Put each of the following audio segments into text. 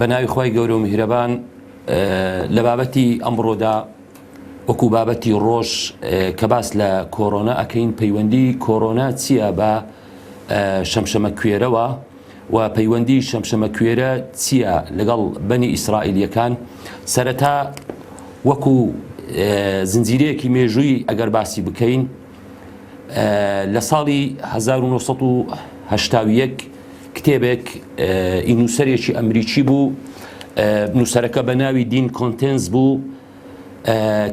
بەناوی خۆی گەورە و میهرەبان لە بابەتی ئەمڕۆدا وەکو بابەتی ڕۆژ کە باس لە کۆرۆنا ئەکەین پەیوەندی کۆرۆنا چییە بە شەمشەمە کوێرەوە و پەیوەندی شەمشەمە کوێرە چییە لەگەڵ بەنی ئیسرائیلیەکان سەرەتا وەکو زنجیرەیەکی مێژووی ئەگەر باسی بکەین لە ساڵی 1970 کتێبێک ئینوسەرێکی ئەمریکی بوو، نووسەرەکە بە ناوی دین کۆنتێنز بوو،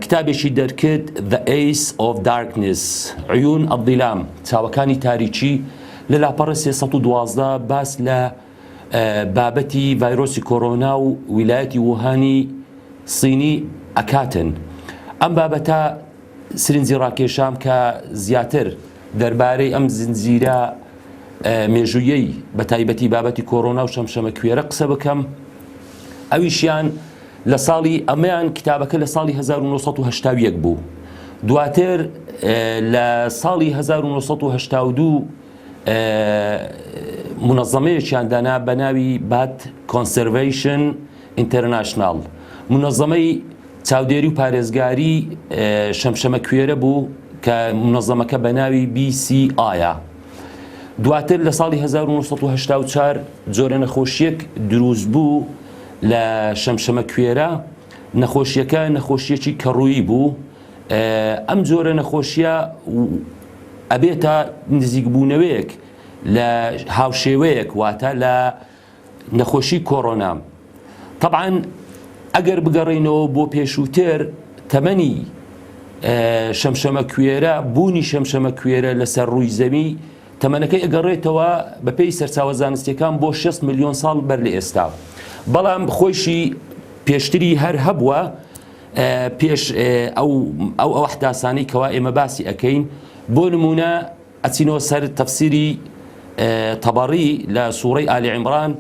کتابێکی دەرکرد The Ace of Darkness عیون ئەڵدیلام، چاوەکانی تاریکی، لە لاپەڕە 312 باس لە بابەتی ڤایرۆسی کۆرۆنا و ویلایەتی ووهانی سینی ئەکاتن. ئەم بابەتە سرنجی ڕاکێشام کە زیاتر دەربارەی ئەم زنجیرە مێژوویەی بە تایبەتی بابەتی کۆرۆنا و شەمشەمە کوێرە قسە بکەم. ئەویشیان لە ساڵی ئەمەیان کتابەکە لە ساڵی 1970 بوو. دواتر لە ساڵی 1982 منەظەمەیەکیان دانا بە ناوی بات کۆنسەرڤەیشن ئینتەرناشناڵ، منەظەمەی چاودێری و پارێزگاری شەمشەمە کوێرە بوو کە منەظەمەکە بە ناوی BCI. دواتر لە ساڵی 1984 جۆرە نەخۆشیەک دروست بوو لە شەمشەمە کوێرە. نەخۆشیەکە نەخۆشیەکی کەڕوویی بوو. ئەم جۆرە نەخۆشیە ئەبێتە نزیکبوونەوەیەک لە هاوشێوەیەک، واتە لە نەخۆشی کۆرۆنا. طبعاً ئەگەر بگەڕێنەوە بۆ پێشووتر تەمەنی شەمشەمە کوێرە، بوونی شەمشەمە کوێرە لەسەر ڕووی زەمی تەمەنەکەی ئەگەڕێتەوە بەپێی سەرچاوە زانستیەکان بۆ 6 ملیۆن ساڵ بەر لە ئێستا. بەڵام خۆشی پێشتری هەر هەبووە پێش ئەو ئەحداسانەی کەوا ئێمە باسی ئەەکەین. بۆ نمونە ئەچینەوە سەر تەفسیری تەبەڕی لە سوورەی ئالی عیمڕان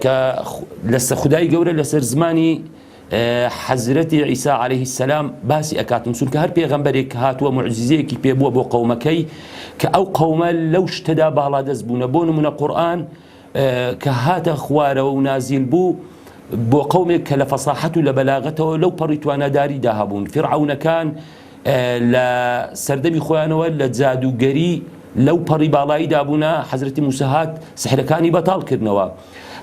کە لەسەر خودای گەورە لەسەر زمانی حەزرەتی عیسا عەلەیهی السەلام باسی ئەکاتن، چونکە هەر پێغەمبەرێک هاتووە موعجزەیەکی پێبووە بۆ قەومەکەی کە ئەو قەومە لەو شتەدا باڵادەست بوونە. بۆ نمونە قورئان کە هاتە خوارەوە و نازیل بوو بۆ قەومێک کە لە فەساحەت و لە بەلاغەتەوە لەو پەڕی توانەداریدا هەبوون. فیرعەونەکان لە سەردەمی خۆیانەوە لە جادوگەری لەو پەڕی باڵاییدا بوونە، حەزرەتی موسا هات سحرەکانی بەتاڵکردنەوە.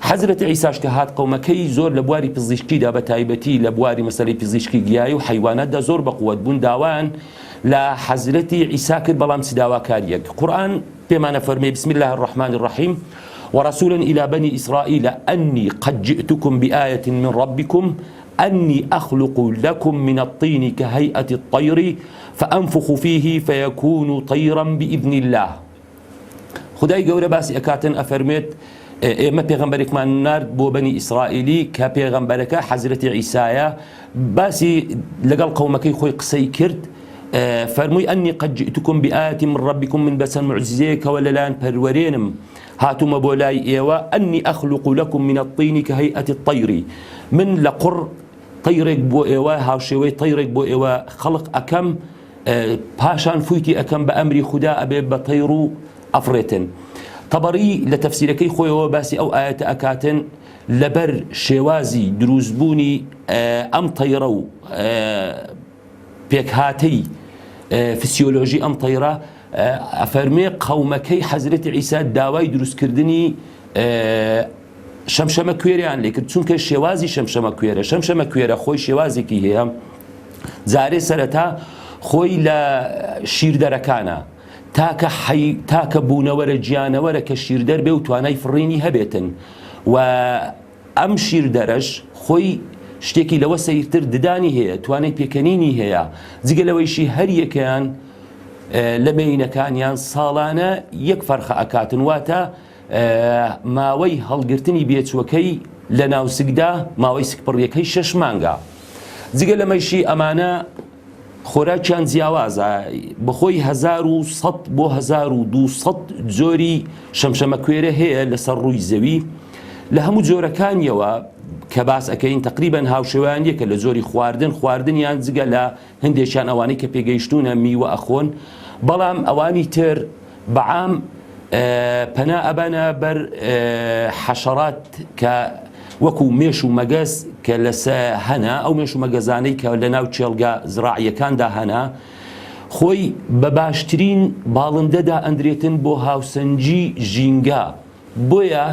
حەزرەتی عیساش کە هات قەومەکەی زۆر لە بواری پزیشکیدا بە تایبەتی لە بواری مەسەلەی پزیشکی گیایی و حیواناتدا زۆر بەقووەت بوون، داوایان لە حەزرەتی عیسا کرد، بەڵام چ داواکاریەک. قورئان پێمانە فەرمێ بسم الله الرحمن الرحیم ورسولا إلى بني إسرائيل أني قد جئتكم بآية من ربكم أني أخلق لكم من الطين كهيئة الطير فأنفخ فيه فيكون طيرا بإذن الله. خدای گەورە باسی ئەکاتن ئەفەرمێت ئێمە پێغەمبەرێکمان نارد بۆ بەنی ئیسرائیلی کە پێغەمبەرەکە حەزرەتی عیسایە، باسی لەگەڵ قەومەکەی خۆی قسەی کرد، فەرمووی ئەنی قەد جئتکم بئایەتی من ڕەبیکم، من بەچەند موعجزەیەکەوە لەلایەن پەروەرێنم هاتوومە بۆ لای ئێوە. ئەنی ئەخلق لەکم من الطین کەهەیئەتی الطەیر، من لە قوڕ تەیرێک بۆ ئێوە، هاوشێوەی تەیرێک بۆ ئێوە خەڵق ئەکەم، پاشان فویتی ئەکەم بە ئەمری خوددا ئەبێ بە تەیر و ئەفرێتن. تەبەڕی لە تەفسیرەکەی خۆیەوە باسی ئەو ئاەتە ئەکاتن لەبەر شێوازی دروستبوونی ئەم تەیرە و پێکهاتەی فسیۆلۆژی ئەم تەیرە، ئەفەرمێ قەومەکەی حەزرەتی عیسا داوای دروستکردنی شەمشەمە کوێریان لێکرد، چونکە شێوازی شەمشەمە کوێرە، شەمشەمە کوێرە خۆی شێوازێکی هەیە. جارێ سەرەتا خۆی لە شیردەرەکانە تاکە بوونەوەرە گیانەوەرە کە شیردەر بێ و توانای فڕینی هەبێتن، و ئەم شیردەرەش خۆی شتێکی لەوە سەیرتر ددانی هەیە، توانای پێکەنینی هەیە. جگە لەوەیشی هەر یەکەیان لە مێینەکانیان ساڵانە یەک فەرخە ئەکاتن، واتە ماوەی هەڵگرتنی بێچووەکەی لە ناوسکدا ماوەی سکپڕیەکەی 6 مانگە. جگە لەمەیشی ئەمانە خۆراکیان جیاوازە، بەخۆی 1100 بۆ 1200 جۆری شەمشەمە کوێرە هەیە لەسەر ڕووی زەوی. لە هەموو جۆرەکانیەوە کە باس ئەەکەین تقریبەن هاوشێوەیان یەکە لە جۆری خواردنیان، جگە لە هەندێکیان ئەوانەی کە پێگەیشتونە میوە ئەخۆن، بەڵام ئەوانی تر بەعام پەنا ئەبانە بەر حەشەرات کە وەکو مێش و مەگەز کە لەسە هەنا ئەو مێش و مەگەزانەی کە لە ناو چێڵگە زراعیەکاندا هەنا خۆی بە باشترین باڵندەدا ئەندرێتن بۆ هاوسەنجی ژینگە بۆیە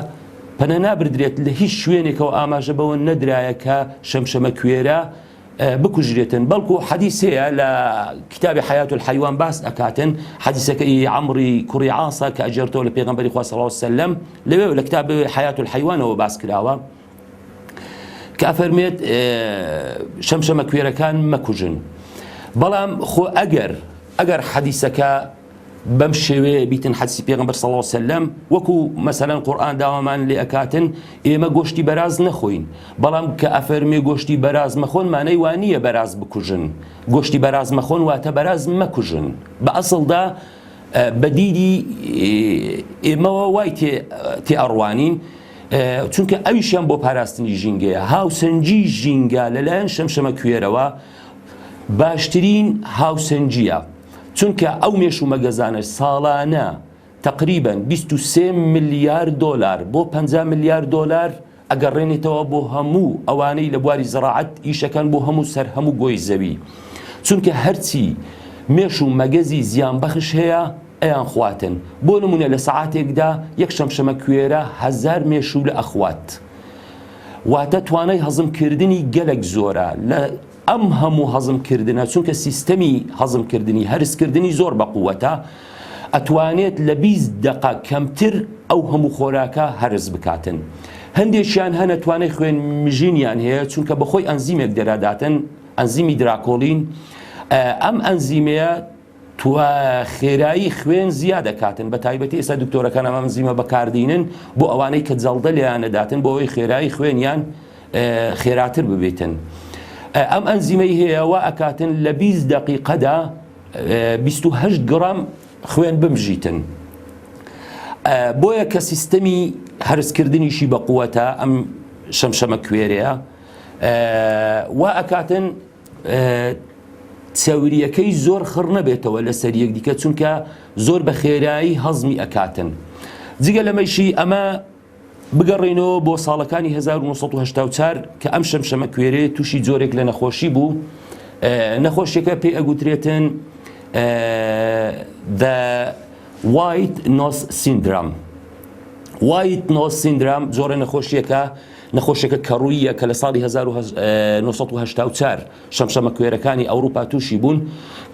پەنە نابردرێت لە هیچ شوێنێکەوە ئاماژە بەوە نەدرایە کە شەمشەمە کوێرە بکوژرێتن بەڵکو حەدیثەیە لە کتابی حیات الحیوان باس ئەکاتن حەدیثەکەی عەمری کوڕی عاسە کە ئەجێرتەوە لە پێغەمبەری خوا صلی الله علیه وسلم لەوێ لە کتاب حیات الحیوانەوە باس کراوە کە ئەفەرمێت شەمشەمە کوێرەکان مەکوژن بەڵام خۆ ئەگەر حەدیثەکە بەم شێوەیە بیتن حەدیثی پێغەمبەر صلی الله علیه وسلم وەکو مەسەلەن قورئان داوامان لێ ئەکاتن ئێمە گۆشتی بەراز نەخۆین بەڵام کە ئەفەرمێ گۆشتی بەراز مەخۆن مانەی وانییە بەراز بکوژن گۆشتی بەراز مەخۆن واتە بەراز مەکوژن بە ئەسڵدا بەدیدی ئێمەوە وای تێ ئەڕوانین چونکە ئەویشیان بۆ پاراستنی ژینگەیە هاوسەنجی ژینگە لەلایەن شەمشەمە کوێرەوە باشترین هاوسەنجیە چونکە ئەو مێش و مەگەزانە ساڵانە تقریبا 23 ملیار دۆلار بۆ 50 ملیار دۆلار ئەگەڕێنێتەوە بۆ هەموو ئەوانەی لە بواری زەراعەت ئیشەکەن بۆ هەموو سەر هەموو گۆی زەوی چونکە هەرچی مێش و مەگەزی زیان بەخش هەیە ئەیان خواتن بۆ نمونە لە سەعاتێکدا یەک شەمشەمە کوێرە 1000 مێشوو لە ئەخوات واتە توانای هەزمکردنی گەلێک زۆرە لە ئەم هەموو هەزمکردنە چونکە سیستەمی هەزمکردنی هەرسکردنی زۆر بەقووەتە ئەتوانێت لە 20 دقە کەمتر ئەو هەموو خۆراکە هەرس بکاتن هەندێکیان هەنە توانای خوێن مژینیان هەیە چونکە بەخۆی ئەنزیمێک دەراداتن ئەنزیمی دراکۆلین ئەم ئەنزیمەیە خێرایی خوێن زیاد دەکاتن بە تایبەتی ئێستا دکتۆرەکان ئەم ئەنزیمە بەکاردێنن بۆ ئەوانەی کە جەڵدە لێیان نەداتن بۆ ئەوەی خێرایی خوێنیان خێراتر ببێتن ئەم ئەنزیمەی هەیەەوە ئەکاتن لە 20 دقیقەدا 28 گرام خوێن بمژیتن بۆیە کە سیستەمی هەرسکردنیشی بەقووەتە ئەم شەمشەمە کوێرەیە وا ئەکاتن چاوریەکەی زۆر خڕ نەبێتەوە لە سەر یەک دیکە چونکە زۆر بە خێرایی هەزمی ئەکاتن جگە لەمەیشی ئەمە بگەڕێنەوە بۆ ساڵەکانی 1984 کە ئەم شەمشەمە کوێرە تووشی جۆرێک لە نەخۆشی بوو نەخۆشیەکە پێی ئەگوترێتن The White Nose Syndrome White Nose Syndrome جۆرە نەخۆشیەکە کەڕوویە کە لە ساڵی 1984 شەمشەمە کوێرەکانی ئەوروپا تووشی بوون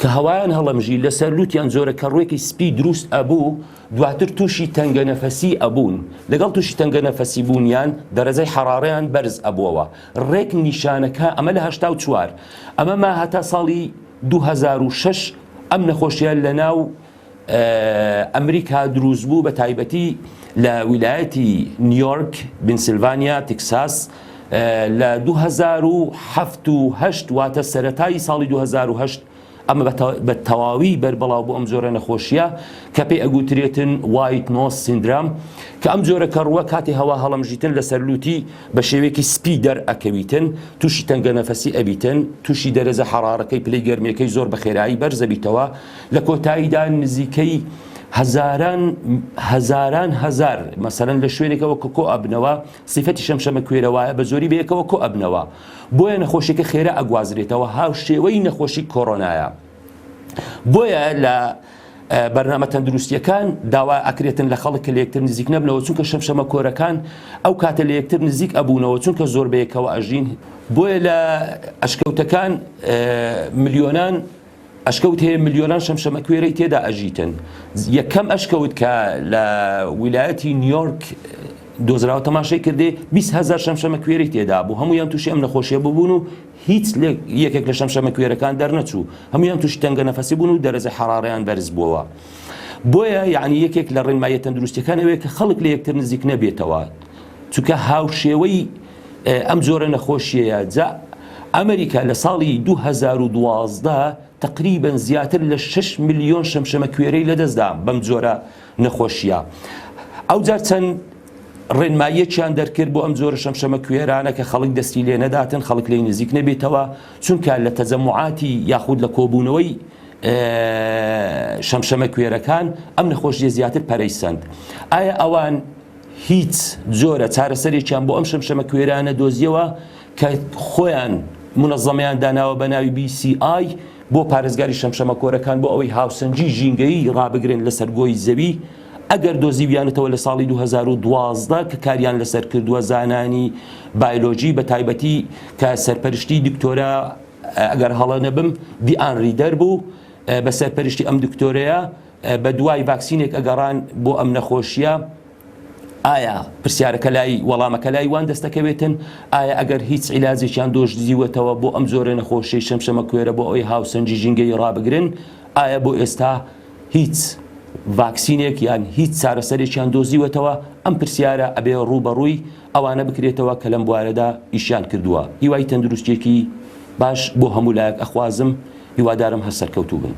کە هەوایان هەڵەمژی لەسەر لوتیان جۆرە کەڕوویەکی سپی دروست ئەبوو دواتر تووشی تەنگە نەفەسی ئەبوون لەگەڵ تووشی تەنگە نەفەسی بوونیان دەرەجەی حەرارەیان بەرز ئەبووەوە ڕێک نیشانەکە ئەمە لە 84 ئەمە ما هەتا ساڵی 2006 ئەم نەخۆشیان لە ناو ئەمریکا دروست بوو بە تایبەتی لە ویلایەتی نیویۆرک پنسیلڤانیا تێکساس لە 2007 واتە سەرەتای ساڵی 2008 ئەمە بە تەواوی بەربەڵاو بۆ ئەم جۆرە نەخۆشیە کە پێی ئەگوترێتن White Nose Syndrome کە ئەم جۆرە کەڕووە کاتی هەوا هەڵەمژیتن لەسەر لوتی بە شێوەیەکی سپی دەرئەکەویتن تووشی تەنگە نەفەسی ئەبیتن تووشی دەرەجە حەرارەکەی پلەی گەرمیەکەی زۆر بە خێرایی بەرزەبیتەوە لە کۆتاییدا نزیکەی هەزار مەسەلەن لە شوێنێکەوە کۆ ئەبنەوە سیفەتی شەمشەمە کوێرەوەیە بە زۆری بەیەکەوە کۆ ئەبنەوە بۆیە نەخۆشیەکە خێرا ئەگوازرێتەوە هاو شێوەی نەخۆشی کۆڕۆنایە بۆیە لە بەرنامە تەندروستیەکان داوا ئەکرێتن لە خەڵک لە یەکتر نزیک نەبنەوە چونکە شەمشەمە کۆرەکان ئەو کاتە لە یەکتر نزیک ئەبوونەوە چونکە زۆر بەیەکەوە ئەژین بۆیە لە ئەشکەوتەکان ملیۆنان ئەشکەوت هەیە ملیۆنان شەمشەمە کوێرەی تێدا ئەژیتن یەکەم ئەشکەوت کە لە ویلایەتی نیویۆرک دۆزراوە تەماشای کردێ 20,000 شەمشەمە کوێرەی تێدا بوو هەمویان تووشی ئەم نەخۆشیە ببوون و هیچ یەکێک لە شەمشەمە کوێرەکان دەرنەچوو هەمویان تووشی تەنگە نەفەسی بوون و دەرەجەی حەرارەیان بەرز بووەوە بۆیە یعنی یەکێک لە ڕێنماییە تەندروستیەکان ئەوەیە کە خەڵک لە یەکتر نزیک نەبێتەوە چونکە هاوشێوەی ئەم جۆرە نەخۆشیەیە جا ئەمریکا لە ساڵی 2012 تقریبا زیاتر لە 6 ملیۆن شەمشەمە کوێرەی لەدەستدا بەم جۆرە نەخۆشیە ئەو جار چەند ڕێنماییەکیان دەرکرد بۆ ئەم جۆرە شەمشەمە کوێرانە کە خەڵک دەستی لێ نەداتن خەڵک لێی نزیک نەبێتەوە چونکە لە تەجەموعاتی یاخود لە کۆبوونەوەی شەمشەمە کوێرەکان ئەم نەخۆشیە زیاتر پەرەیسەند ئایا ئەوان هیچ جۆرە چارەسەرێکیان بۆ ئەم شەمشەمە کوێرانە دۆزیەوە کە خۆیان منەظەمەیان داناوە بە ناوی BCI بۆ پارێزگاری شەمشەمە کۆرەکان بۆ ئەوەی هاوسەنگی ژینگەی ڕابگرن لەسەر گۆی زەوی ئەگەر دۆزیویانێتەوە لە ساڵی 2012 کە کاریان لەسەر کردووە زانانی بایۆلۆژی بە تایبەتی کە سەرپەرشتی دکتۆرە ئەگەر هەڵە نەبم دیئان ریدەر بوو بە سەرپەرشتی ئەم دکتۆرەیە بە دوای ڤاکسینێک ئەگەڕان بۆ ئەم نەخۆشیە ئایا پرسیارەکە لای وەڵامەکە لای وان دەستەکەوێتن ئایا ئەگەر هیچ عیلاجێکیان دۆشتزیوەتەوە بۆ ئەم زۆرە نەخۆشی شەمشەمە کوێرە بۆ ئەوەی هاوسەنگی ژینگەی ڕابگرن ئایا بۆ ئێستا هیچ ڤاکسینێک یان هیچ چارەسەرێکیان دۆزیوەتەوە ئەم پرسیارە ئەبێ ڕوبەڕووی ئەوانە بکرێتەوە کە لەم بوارەدا ئیشیان کردووە هیوای تەندروستێکی باش بۆ هەموو لایەک ئەخوازم هیوادارم هەر سەرکەوتوو بن.